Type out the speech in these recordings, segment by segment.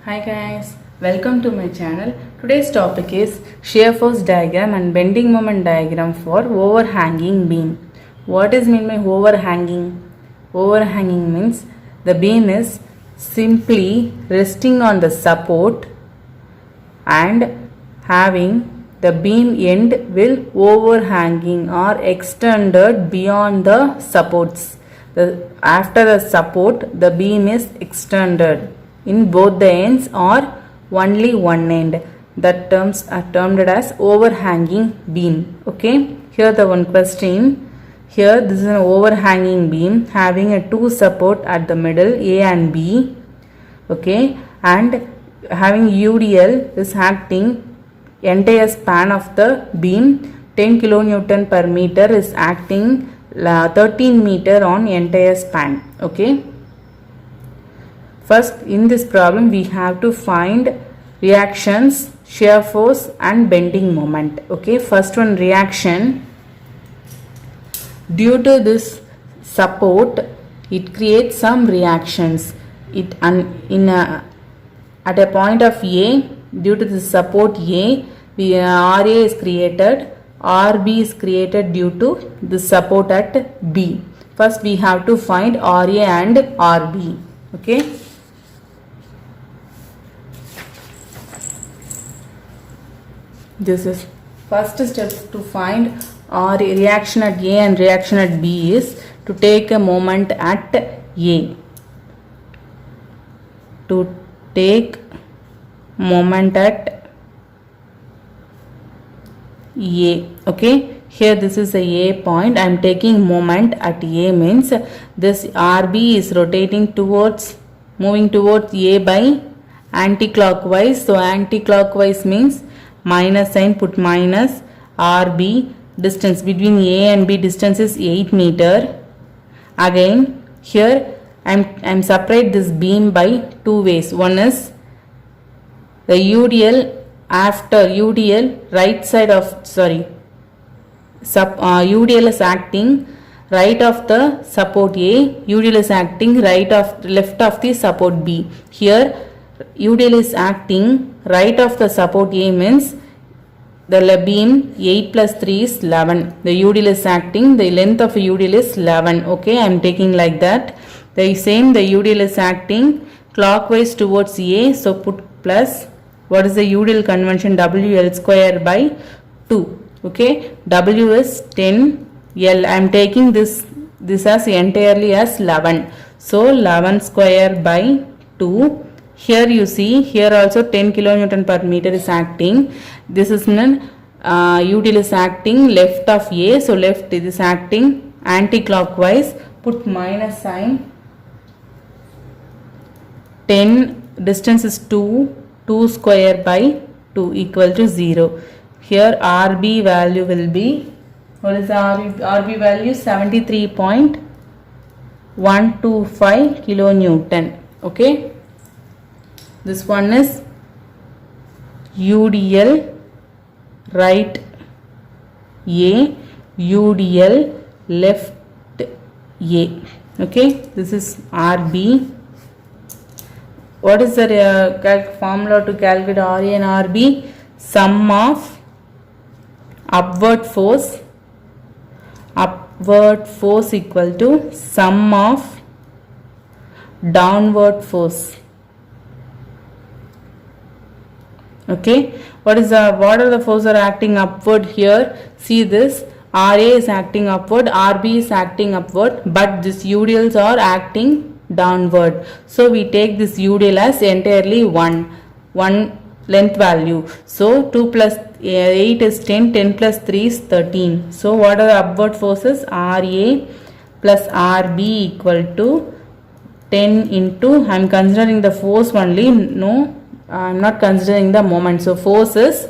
Hi guys, welcome to my channel. Today's topic is shear force diagram and bending moment diagram for overhanging beam. What is meant by overhanging? Overhanging means the beam is simply resting on the support and having the beam end will overhanging or extended beyond the supports. After the support, the beam is extended in both the ends or only one end. That terms are termed as overhanging beam. Okay, here the one question. Here this is an overhanging beam having a two support at the middle, A and B. Okay, and having UDL is acting entire span of the beam. 10 kilonewton per meter is acting 13 meter on entire span. Okay, first in this problem we have to find reactions, shear force and bending moment. Okay, first one, reaction. Due to this support it creates some reactions. At a point of A, due to the support A, RA is created, RB is created due to the support at B. First we have to find RA and RB. Okay, this is first step to find reaction at A and reaction at B is to take a moment at A. To take moment at A. Okay, here this is a A point. I am taking moment at A means this RB is rotating towards, moving towards A by anti-clockwise. So anti-clockwise means minus sign, put minus. RB, distance between A and B distance is 8 meter. Again here I'm separate this beam by two ways. One is the UDL, after UDL right side of UDL is acting right of the support A, UDL is acting left of the support B. Here UDL is acting right of the support A means the beam 8 plus 3 is 11. The UDL is acting, the length of UDL is 11. Okay, I am taking like that. The same, the UDL is acting clockwise towards A, so put plus. What is the UDL convention? WL square by 2. Okay, W is 10, L. I am taking this as entirely as 11. So 11 square by 2. Here you see, here also 10 kilonewton per meter is acting. This is an UDL is acting left of A, so left it is acting anti-clockwise. Put minus sign. 10, distance is 2, 2 square by 2 equal to 0. Here RB value will be, what is the RB value? 73.125 kilonewton. Okay, this one is UDL right A, UDL left A. Okay, this is RB. What is the formula to calculate RA and RB? Sum of upward force equal to sum of downward force. Okay, what are the forces are acting upward here? See this, RA is acting upward, RB is acting upward, but this UDLs are acting downward. So we take this UDL as entirely one length value. So 2 plus 8 is 10, 10 plus 3 is 13. So what are the upward forces? RA plus RB equal to 10 into, I am considering the force only, no, I am not considering the moment. So force is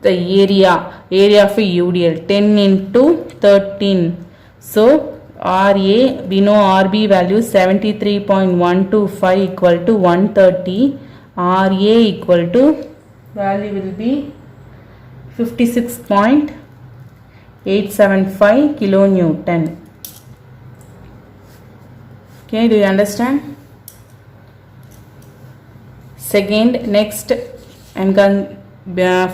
the area of a UDL, 10 into 13. So RA, we know RB value 73.125 equal to 130. RA equal to, value will be 56.875 kilonewton. Okay, do you understand? Second, next,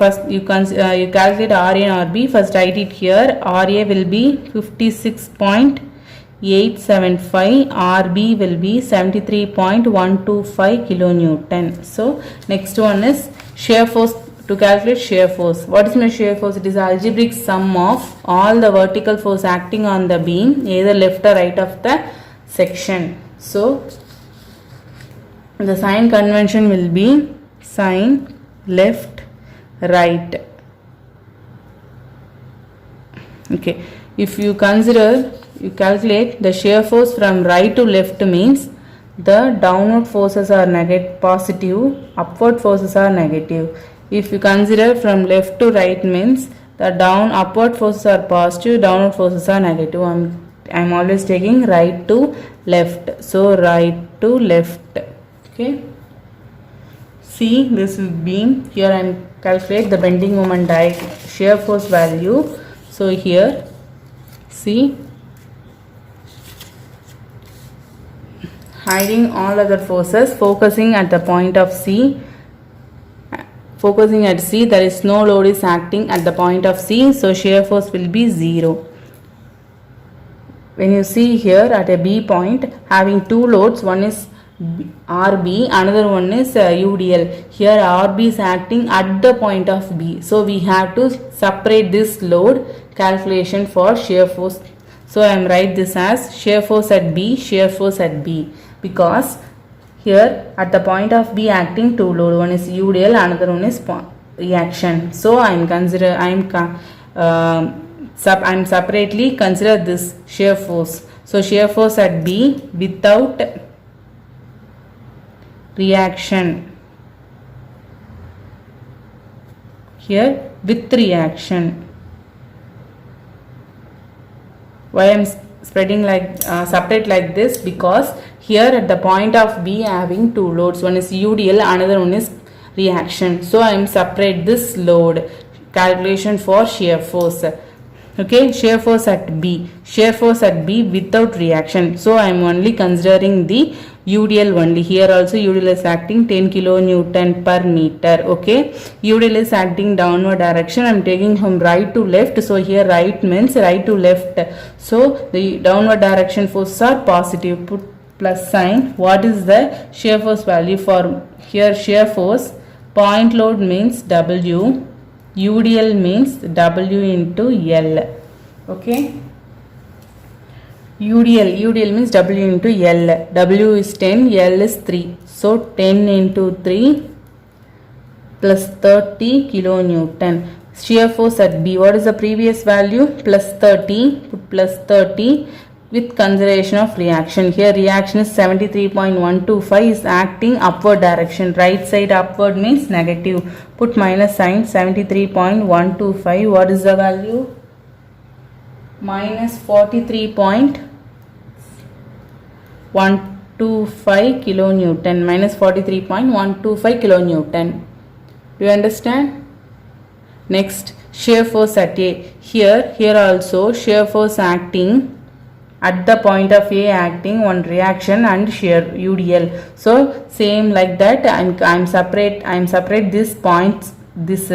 first you calculate RA and RB. First write it here. RA will be 56.875, RB will be 73.125 kilonewton. So next one is shear force. To calculate shear force, what is my shear force? It is algebraic sum of all the vertical force acting on the beam, either left or right of the section. So the sign convention will be sign left right. Okay, if you calculate the shear force from right to left means the downward forces are positive, upward forces are negative. If you consider from left to right means the upward forces are positive, downward forces are negative. I'm always taking right to left. So right to left. Okay. See, this is beam. Here I'm calculate the bending moment shear force value. So here, see, hiding all other forces, focusing at the point of C. Focusing at C, there is no load is acting at the point of C, so shear force will be 0. When you see here at a B point having two loads, one is RB, another one is UDL. Here RB is acting at the point of B, so we have to separate this load calculation for shear force. So I am write this as shear force at B, shear force at B, because here at the point of B acting two load, one is UDL, another one is reaction. So I'm separately consider this shear force. So shear force at B without reaction, here with reaction. Why I'm spreading like separate like this? Because here at the point of B having two loads, one is UDL, another one is reaction. So I am separate this load calculation for shear force. Okay, shear force at B, shear force at B without reaction. So I am only considering the UDL only. Here also UDL is acting 10 kilonewton per meter. Okay, UDL is acting downward direction. I am taking from right to left. So here right means right to left. So the downward direction forces are positive. Put plus sign. What is the shear force value for here? Shear force, point load means W, UDL means W into L. Okay, UDL means W into L. W is 10, L is 3. So 10 into 3 plus 30 kilonewton. Shear force at B, what is the previous value? Plus 30, put plus 30 with consideration of reaction. Here reaction is 73.125, is acting upward direction. Right side upward means negative. Put minus sign. 73.125. What is the value? Minus 43.125 kilonewton. Minus 43.125 kilonewton. Do you understand? Next, shear force at A. Here also shear force acting at the point of A acting one reaction and shear UDL. So same like that. I'm separate these points. This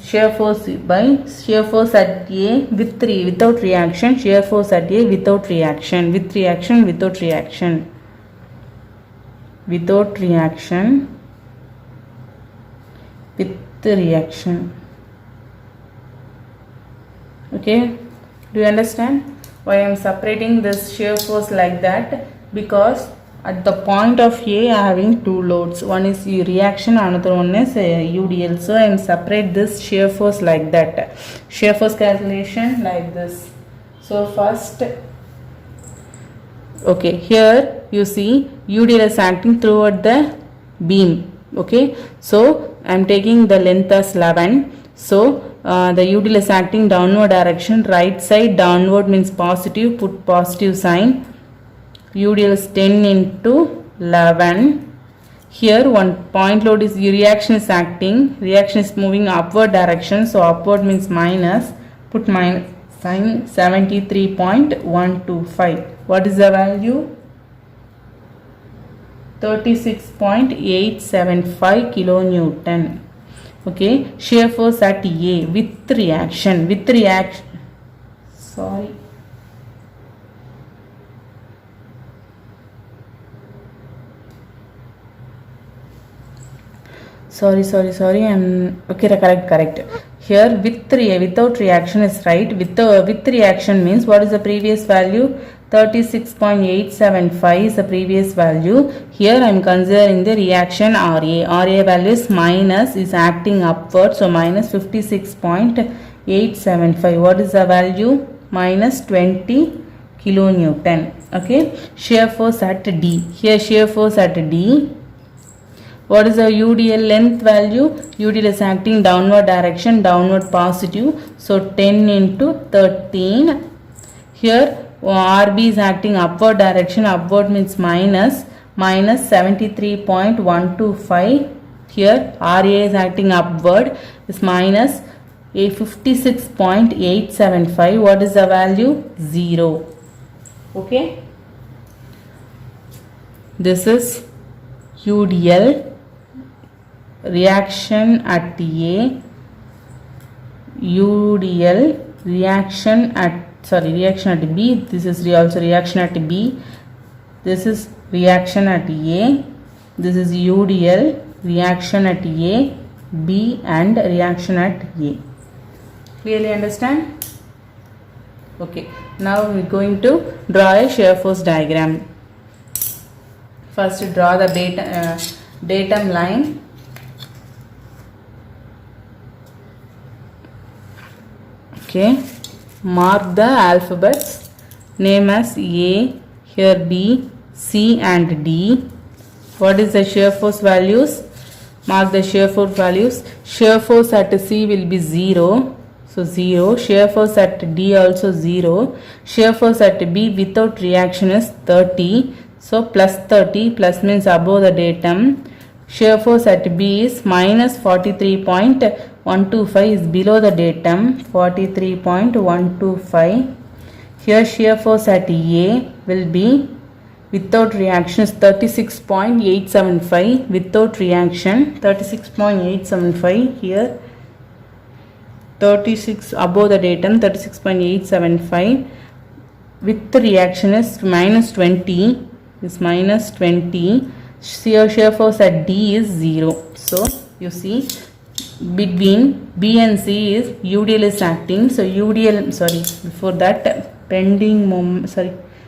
shear force by shear force at A without reaction. Shear force at A without reaction. With reaction, without reaction. Without reaction. With reaction. Okay. Do you understand why I am separating this shear force like that? Because at the point of A having two loads, one is reaction, another one is UDL. So I am separate this shear force like that. Shear force calculation like this. So first, okay, here you see UDL is acting throughout the beam. Okay, so I am taking the length as 11. So the UDL is acting downward direction. Right side downward means positive. Put positive sign. UDL is 10 into 11. Here one point load is reaction is acting. Reaction is moving upward direction. So upward means minus. Put minus sign. 73.125. What is the value? 36.875 kilonewton. Okay, shear force at A with reaction, sorry, I'm okay, correct. Here without reaction is right. With reaction means what is the previous value? 36.875 is the previous value. Here I am considering the reaction RA. RA value is minus, is acting upward, so minus 56.875. What is the value? Minus 20 kilonewton. Okay, shear force at D. Here shear force at D. What is the UDL length value? UDL is acting downward direction, downward positive. So 10 into 13. Here RB is acting upward direction, upward means minus 73.125. Here RA is acting upward, is minus 56.875. What is the value? 0. Okay. This is UDL. Reaction at A, UDL, reaction at B. This is also reaction at B. This is reaction at A. This is UDL, reaction at A, B, and reaction at A. Clearly understand? Okay. Now we are going to draw a shear force diagram. First, draw the datum line. Okay, mark the alphabets, name as A, here B, C and D. What is the shear force values? Mark the shear force values. Shear force at C will be 0, so 0. Shear force at D also 0. Shear force at B without reaction is 30, so plus 30, plus means above the datum. Shear force at B is minus 43.125 is below the datum, 43.125. Here shear force at A will be without reaction is 36.875, without reaction 36.875. here 36 above the datum, 36.875. with the reaction is minus 20, is minus 20. Shear force at D is 0. So you see, between B and C is UDL is acting. So UDL, before that, bending moment,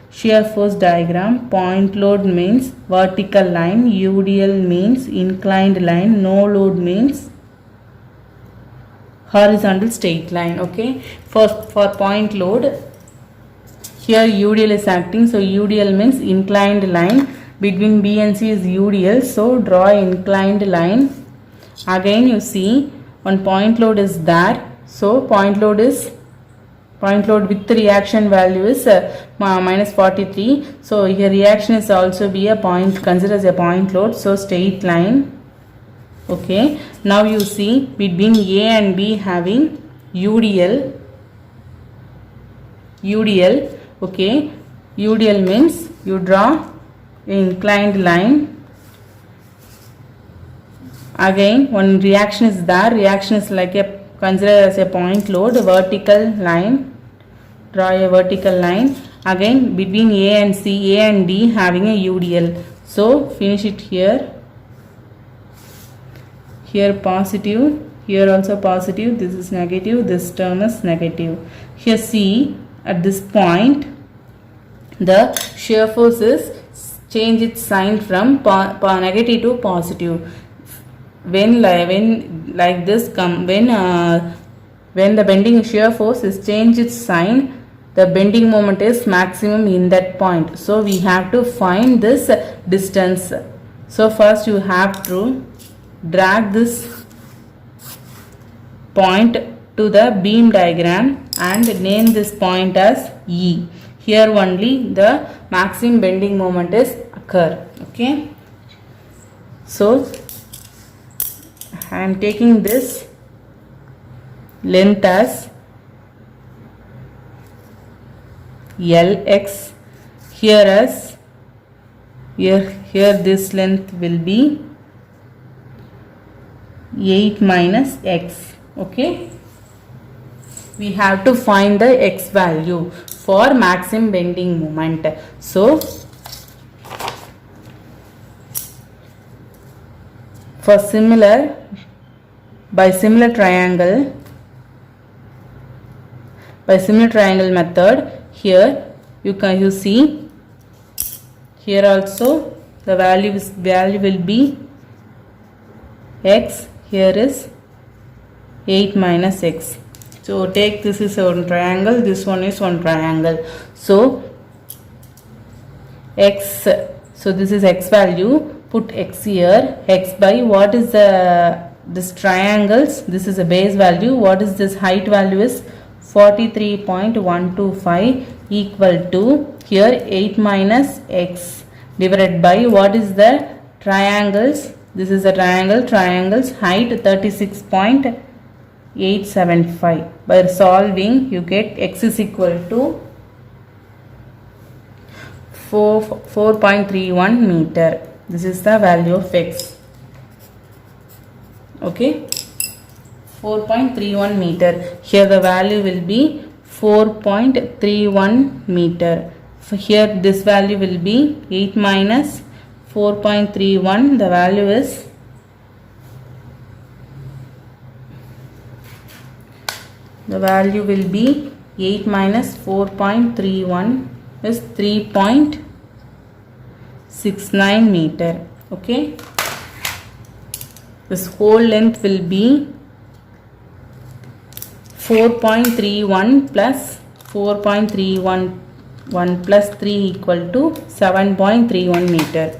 shear force diagram. Point load means vertical line, UDL means inclined line, no load means horizontal straight line. Okay, for point load, here UDL is acting, so UDL means inclined line. Between B and C is UDL, so draw inclined line. Again you see one point load is there, so point load with the reaction value is minus 43. So here reaction is also be a point, consider as a point load, so straight line. Okay, now you see between A and B having UDL. Okay, UDL means you draw inclined line. Again one reaction is there, reaction is like a, consider as a point load, vertical line, draw a vertical line. Again between A and C, A and D having a UDL, so finish it here. Here positive, here also positive, this is negative, this term is negative. Here C, at this point the shear force is change its sign from negative to positive. When like this come, when the bending shear force is change its sign, the bending moment is maximum in that point. So we have to find this distance. So first you have to drag this point to the beam diagram and name this point as E. Here only the maximum bending moment is occur. Okay, so I am taking this length as LX, here as here this length will be 8 minus x. Okay, we have to find the x value for maximum bending moment. So for by similar triangle method, here you see here also the value will be x. Here is 8 minus x. So take this is one triangle, this one is one triangle. So x, so this is x value, put x here, x by what is this triangles, this is a base value, what is this height value is 43.125 equal to here 8 minus x divided by what is the triangles, this is a triangle's height 36.875. By solving you get x is equal to 4.31 meter. This is the value of x. Okay, 4.31 meter. Here the value will be 4.31 meter. Here this value will be 8 minus 4.31. The value is will be 8 minus 4.31 is 3.69 meter. Okay, this whole length will be 4.31 plus 4.31 plus 3 equal to 7.31 meter.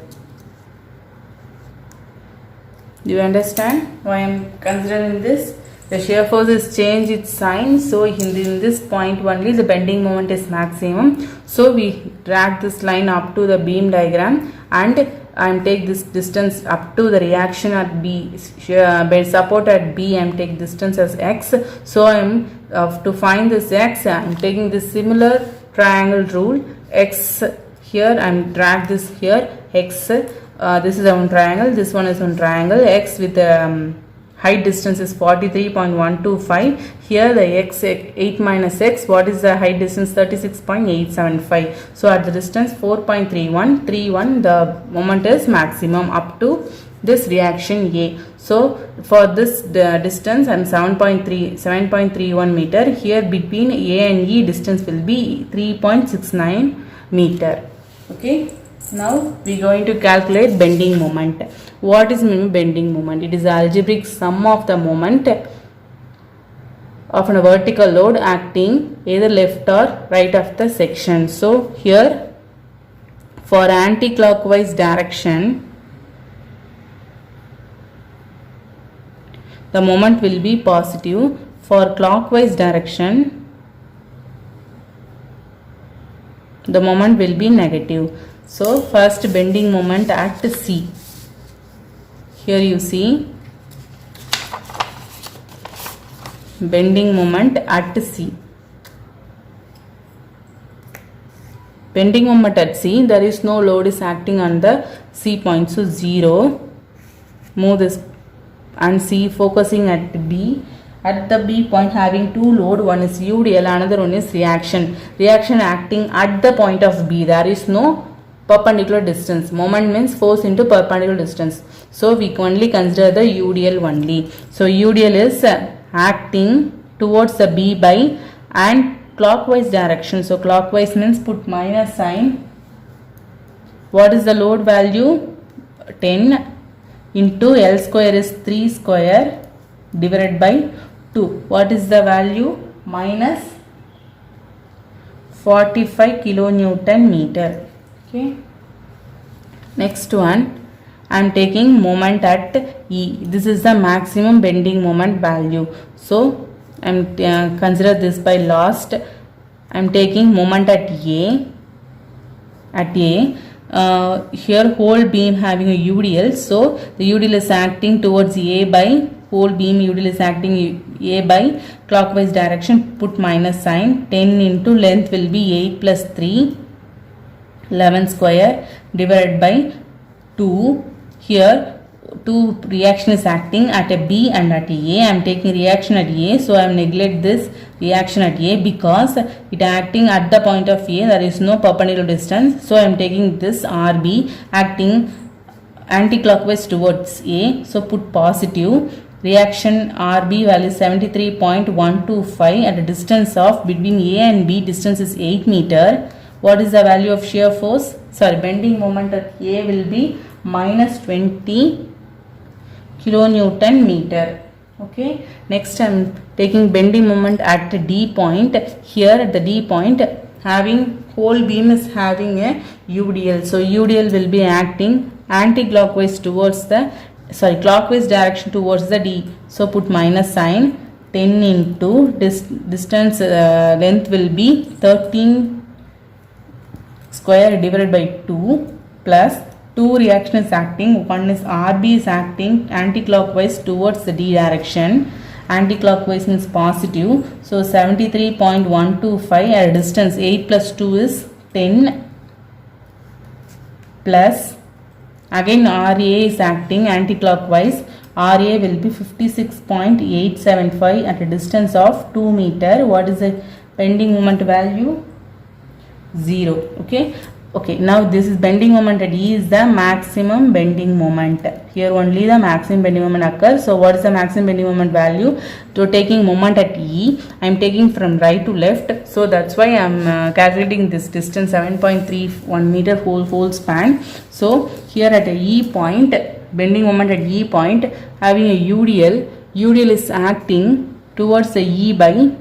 Do you understand why I am considering this? The shear force is changed its sign, so in this point only the bending moment is maximum. So we drag this line up to the beam diagram and I am take this distance up to the reaction at B, support at B. I am take distance as x. So I am to find this x, I am taking this similar triangle rule. X here I am drag this here x. This is one triangle, this one is one triangle. X with height distance is 43.125. Here the x 8 minus x, what is the height distance? 36.875. So at the distance 4.31 the moment is maximum up to this reaction A. So for this distance I am 7.31 meter. Here between A and E distance will be 3.69 meter. Okay, now we are going to calculate bending moment. What is bending moment? It is the algebraic sum of the moment of a vertical load acting either left or right of the section. So here for anti-clockwise direction the moment will be positive. For clockwise direction the moment will be negative. So first bending moment at C. Here you see bending moment at C. Bending moment at C, there is no load is acting on the C point, so 0. Move this and C focusing at B. At the B point having two load, one is UDL, another one is reaction. Reaction acting at the point of B. There is no perpendicular distance. Moment means force into perpendicular distance. So we only consider the UDL only. So UDL is acting towards the B by and clockwise direction. So clockwise means put minus sign. What is the load value? 10 into L square is 3 square divided by 2. What is the value? Minus 45 kilonewton meter. Okay. Next one, I am taking moment at E. This is the maximum bending moment value. So I am consider this by last. I am taking moment at A. Here whole beam having a UDL. So the UDL is acting towards A by whole beam. UDL is acting A by clockwise direction. Put minus sign. 10 into length will be 8 plus 3. 11 square divided by 2. Here two reaction is acting at a B and at a A. I am taking reaction at A, so I am neglect this reaction at A because it acting at the point of A. There is no perpendicular distance, so I am taking this RB acting anti-clockwise towards A. So put positive. Reaction RB value is 73.125 at a distance of between A and B. Distance is 8 meter. What is the value of shear force? Sorry, bending moment at A will be minus 20 kilonewton meter. Okay, next I am taking bending moment at D point. Here at the D point, having whole beam is having a UDL, so UDL will be acting anti-clockwise towards the clockwise direction towards the D. So put minus sign. 10 into distance length will be 13 square divided by 2 plus 2 reaction is acting. One is RB is acting anti-clockwise towards the D direction. Anti-clockwise means positive. So 73.125 at a distance 8 plus 2 is 10 plus again RA is acting anti-clockwise. RA will be 56.875 at a distance of 2 meter. What is the bending moment value? 0. Okay, now this is bending moment at E is the maximum bending moment. Here only the maximum bending moment occurs. So what is the maximum bending moment value? So taking moment at E, I am taking from right to left. So that's why I am calculating this distance 7.31 meter whole span. So here at a E point, bending moment at E point, having a UDL is acting towards the E by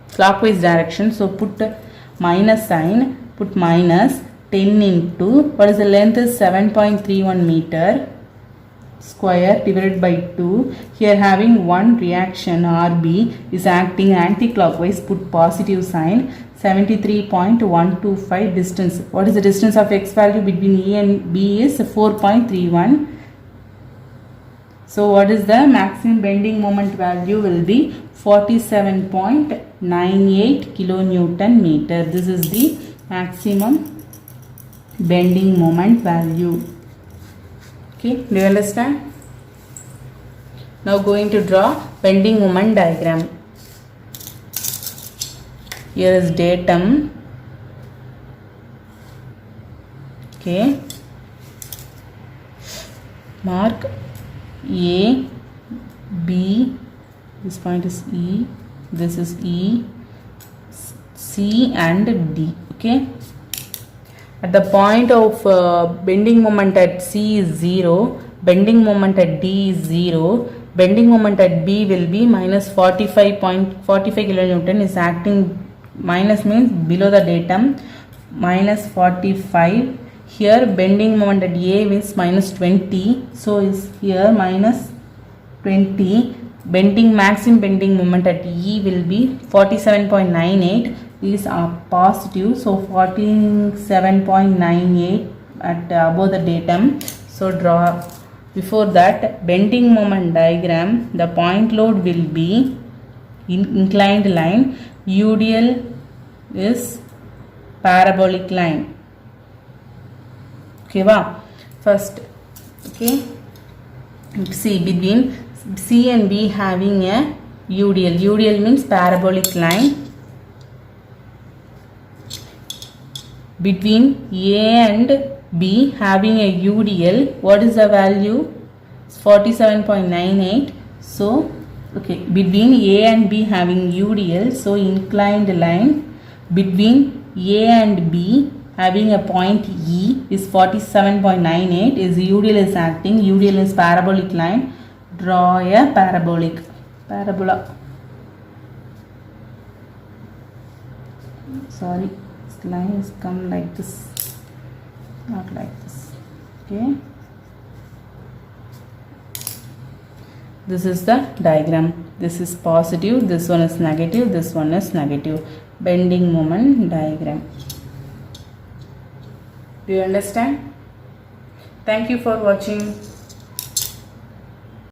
clockwise direction. So put minus sign, put minus 10 into, what is the length is 7.31 meter square divided by 2. Here having one reaction RB is acting anti-clockwise, put positive sign. 73.125 distance. What is the distance of X value between E and B is 4.31. So what is the maximum bending moment value will be 47.98 kilonewton meter. This is the maximum bending moment value. Okay, do you understand? Now going to draw bending moment diagram. Here is datum. Okay, mark A, B, this point is E, this is E, C and D. Okay, at the point of bending moment at C is 0, bending moment at D is 0, bending moment at B will be minus 45.45 kilonewton is acting. Minus means below the datum, minus 45. Here bending moment at A means minus 20, so is here minus 20. Maximum bending moment at E will be 47.98. These are positive, so 47.98 at above the datum. So draw. Before that, bending moment diagram, the point load will be inclined line. UDL is parabolic line. Okay, wow. First, okay, see between C and B having a UDL. UDL means parabolic line. Between A and B having a UDL, what is the value? It's 47.98. So okay, between A and B having UDL, so inclined line between A and B having a point E is 47.98 is UDL is acting. UDL is parabolic line. Draw a parabola. Sorry, this line is come like this, not like this. Okay, this is the diagram. This is positive, this one is negative, this one is negative. Bending moment diagram. Do you understand? Thank you for watching.